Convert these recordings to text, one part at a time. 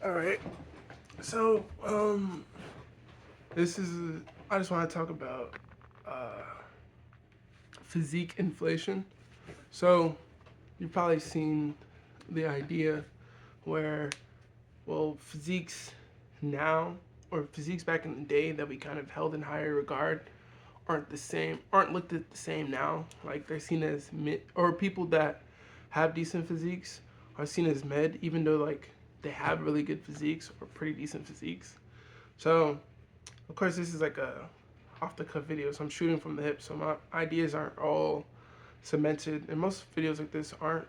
All right. So, this is. I just want to talk about uh, physique inflation. So, you've probably seen the idea where, well, physiques now or physiques back in the day that we kind of held in higher regard aren't looked at the same now. Like they're seen as mid, or people that have decent physiques are seen as mid, even though like they have really good physiques or pretty decent physiques. So of course this is like a off the cuff video, so I'm shooting from the hip, so my ideas aren't all cemented, and most videos like this aren't.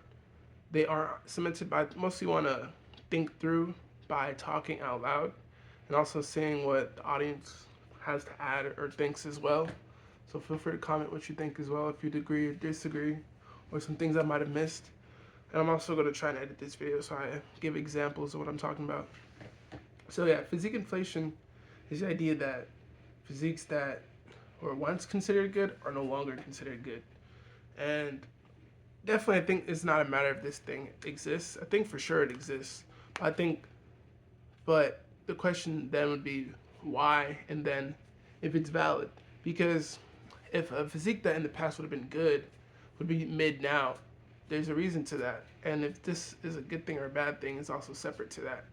They are cemented by mostly want to think through by talking out loud, and also saying what the audience has to add or thinks as well. So feel free to comment what you think as well, if you agree or disagree, or some things I might have missed. And I'm also going to try and edit this video so I give examples of what I'm talking about. So yeah, physique inflation is the idea that physiques that were once considered good are no longer considered good. And definitely, I think it's not a matter of this thing exists. I think for sure it exists. I think, but the question then would be why, and then if it's valid. Because if a physique that in the past would have been good would be mid now, there's a reason to that. And if this is a good thing or a bad thing, is also separate to that.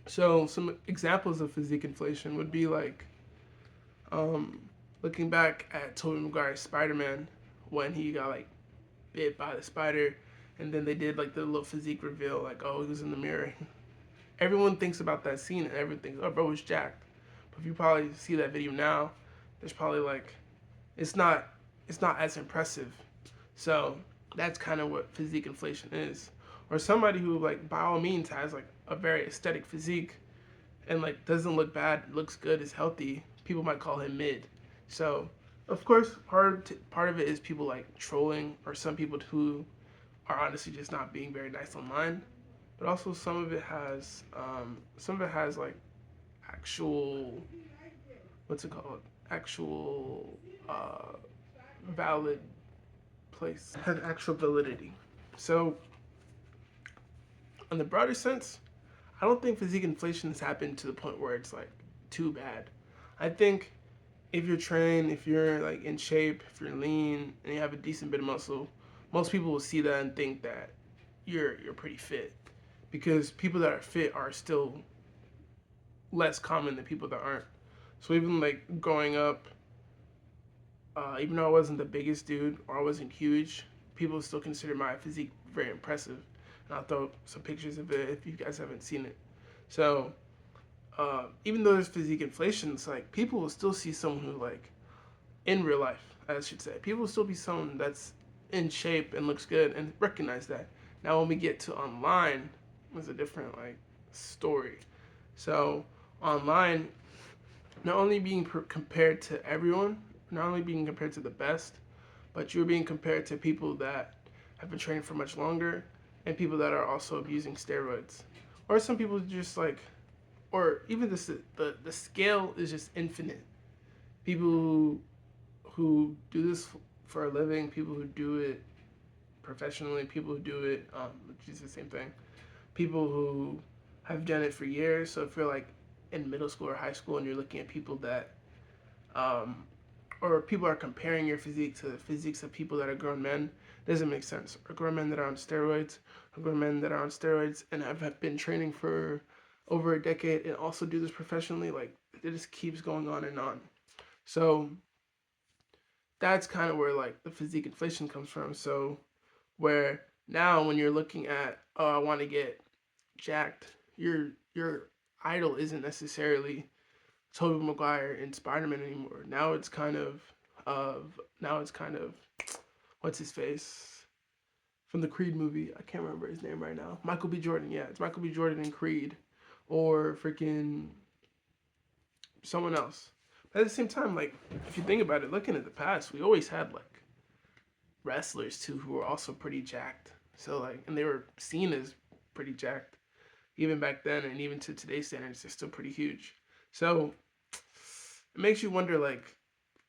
So some examples of physique inflation would be like um, looking back at Tobey Maguire's Spider-Man when he got like bit by the spider, and then they did like the little physique reveal, like oh he was in the mirror. Everyone thinks about that scene and everyone thinks oh bro was jacked, but if you probably see that video now, there's probably like it's not it's not as impressive. So that's kind of what physique inflation is. Or somebody who like by all means has like a very aesthetic physique and like doesn't look bad, looks good, is healthy, people might call him mid. So of course part of it is people like trolling or some people who are honestly just not being very nice online. But also some of it has like actual what's it called actual uh, valid place, has actual validity. So in the broader sense, I don't think physique inflation has happened to the point where it's like too bad. I think if you're trained, if you're like in shape, if you're lean and you have a decent bit of muscle, most people will see that and think that you're pretty fit. Because people that are fit are still less common than people that aren't. So even like growing up, even though I wasn't the biggest dude or I wasn't huge, people still consider my physique very impressive. And I'll throw some pictures of it if you guys haven't seen it. So even though there's physique inflation, it's like people will still see someone who like in real life, I should say, people will still be someone that's in shape and looks good and recognize that. Now when we get to online, it's a different like story. So online, not only being compared to everyone, not only being compared to the best, but you're being compared to people that have been training for much longer and people that are also abusing steroids. Or some people just like, or even the scale is just infinite. People who do this for a living, people who do it professionally, people who do it, which is the same thing, people who have done it for years. So if you're like in middle school or high school and you're looking at people that, um, or people are comparing your physique to the physiques of people that are grown men, it doesn't make sense. Or grown men that are on steroids, or grown men that are on steroids and have been training for over a decade and also do this professionally, like it just keeps going on and on. So that's kind of where like the physique inflation comes from. So where now when you're looking at oh I want to get jacked, your idol isn't necessarily Tobey Maguire in Spider-Man anymore. Now it's kind of what's his face from the Creed movie. I can't remember his name right now. Michael B. Jordan. Yeah, it's Michael B. Jordan in Creed, or freaking someone else. But at the same time, like if you think about it, looking at the past, we always had like wrestlers too who were also pretty jacked. So like, and they were seen as pretty jacked even back then, and even to today's standards, they're still pretty huge. So it makes you wonder, like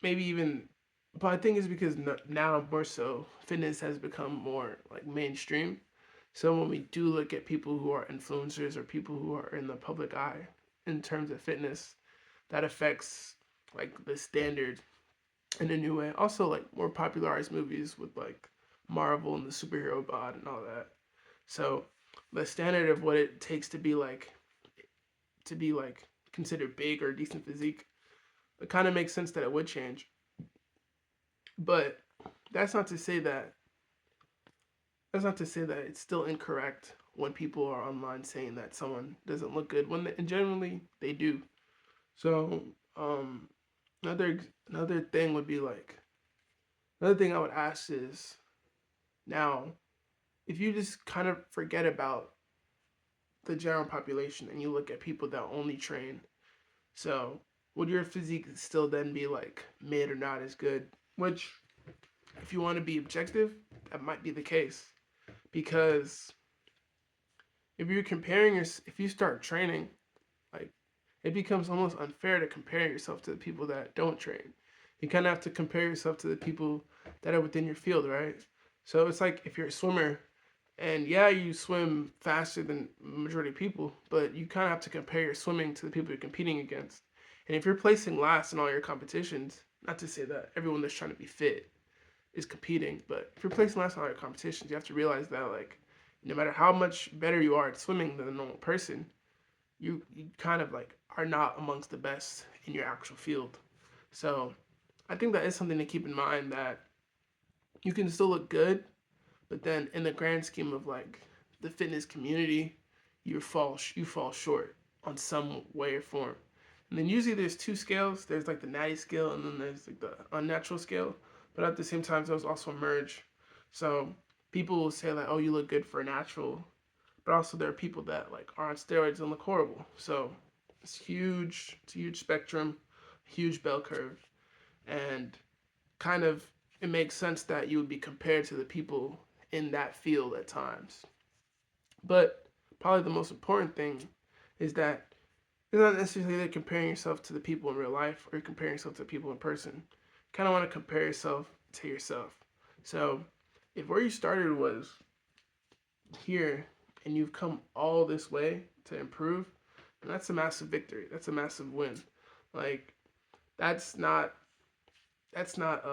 maybe even. But I think it's because now more so fitness has become more like mainstream. So when we do look at people who are influencers or people who are in the public eye in terms of fitness, that affects like the standard in a new way. Also, like more popularized movies with like Marvel and the superhero bod and all that. So the standard of what it takes to be like considered big or decent physique, it kind of makes sense that it would change. But that's not to say that that's not to say that it's still incorrect when people are online saying that someone doesn't look good when and generally they do. So um, another another thing would be like another thing I would ask is now if you just kind of forget about the general population and you look at people that only train, so would your physique still then be like mid or not as good? Which, if you want to be objective, that might be the case because if you start training, like it becomes almost unfair to compare yourself to the people that don't train. You kind of have to compare yourself to the people that are within your field, right? So it's like if you're a swimmer and yeah, you swim faster than majority of people, but you kind of have to compare your swimming to the people you're competing against. And if you're placing last in all your competitions, not to say that everyone that's trying to be fit is competing, but if you're placing last in all your competitions, you have to realize that like no matter how much better you are at swimming than a normal person, you kind of like are not amongst the best in your actual field. So I think that is something to keep in mind that you can still look good, but then in the grand scheme of like the fitness community, you fall short on some way or form. And then usually there's two scales. There's like the natty scale and then there's like the unnatural scale. But at the same time, those also merge. So people will say like, "Oh, you look good for a natural," but also there are people that like are on steroids and look horrible. So it's huge. It's a huge spectrum, huge bell curve, and kind of it makes sense that you would be compared to the people in that field at times. But probably the most important thing is that it's not necessarily that comparing yourself to the people in real life or comparing yourself to people in person. You kind of want to compare yourself to yourself. So if where you started was here and you've come all this way to improve, and that's a massive victory. That's a massive win. Like that's not that's not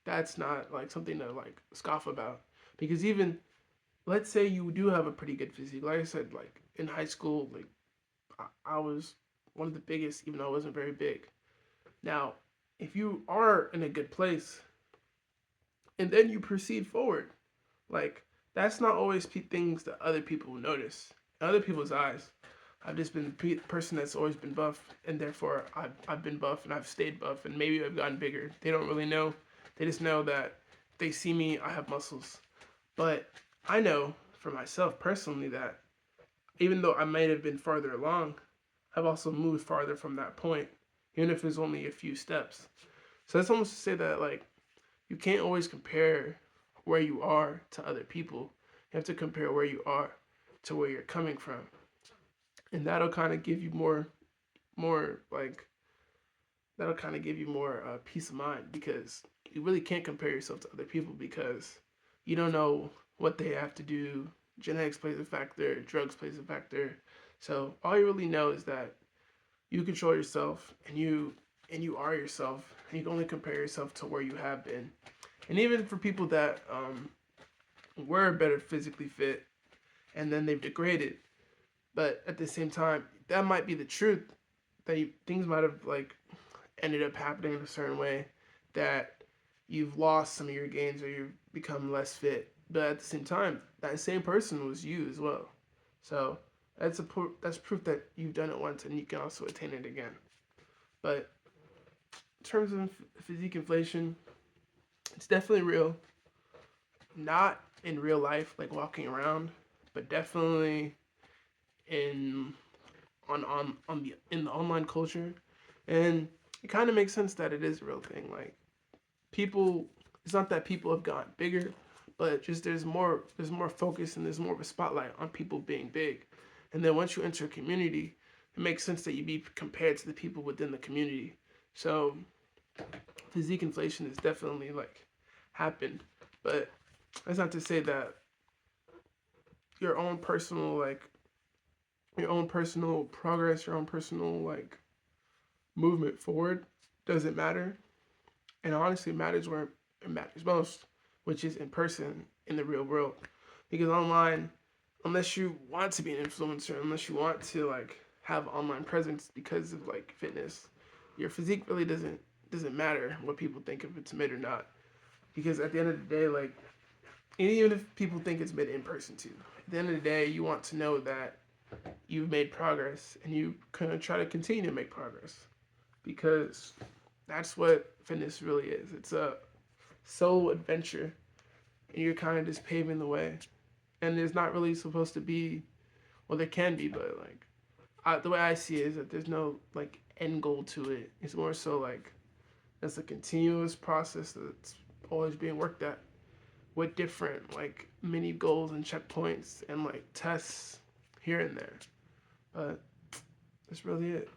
that's not like something to like scoff about because even let's say you do have a pretty good physique. Like I said, like in high school, like I was one of the biggest, even though I wasn't very big. Now, if you are in a good place and then you proceed forward, like that's not always things that other people will notice. In other people's eyes, I've just been the person that's always been buff, and therefore I've been buff and I've stayed buff, and maybe I've gotten bigger. They don't really know. They just know that if they see me, I have muscles. But I know for myself personally that even though I might have been farther along, I've also moved farther from that point, even if it's only a few steps. So that's almost to say that like you can't always compare where you are to other people. You have to compare where you are to where you're coming from, and more like that'll kind of give you more peace of mind because you really can't compare yourself to other people because you don't know what they have to do. Genetics plays a factor, drugs plays a factor. So all you really know is that you control yourself and you are yourself and you can only compare yourself to where you have been. And even for people that were better physically fit and then they've degraded, but at the same time, that might be the truth. Things might have like ended up happening in a certain way that you've lost some of your gains or you've become less fit. But at the same time, that same person was you as well. So that's proof that you've done it once and you can also attain it again. But in terms of physique inflation, it's definitely real. Not in real life, like walking around, but definitely in on the in the online culture, and it kind of makes sense that it is a real thing. Like people, it's not that people have gotten bigger, but just there's more focus and there's more of a spotlight on people being big, and then once you enter a community, it makes sense that you be compared to the people within the community. So physique inflation has definitely like happened, but that's not to say that your own personal your own personal progress, your own personal movement forward doesn't matter. And honestly, it matters where it matters most, which is in person in the real world. Because online, unless you want to be an influencer, unless you want to have online presence because of fitness, your physique really doesn't matter what people think if it's mid or not. Because at the end of the day, even if people think it's mid in person too, at the end of the day, you want to know that you've made progress and you kind of try to continue to make progress because that's what fitness really is. It's a solo adventure, and you're kind of just paving the way. And there's not really supposed to be, well, there can be, but the way I see it is that there's no end goal to it. It's more so it's a continuous process that's always being worked at with different mini goals and checkpoints and tests here and there. But that's really it.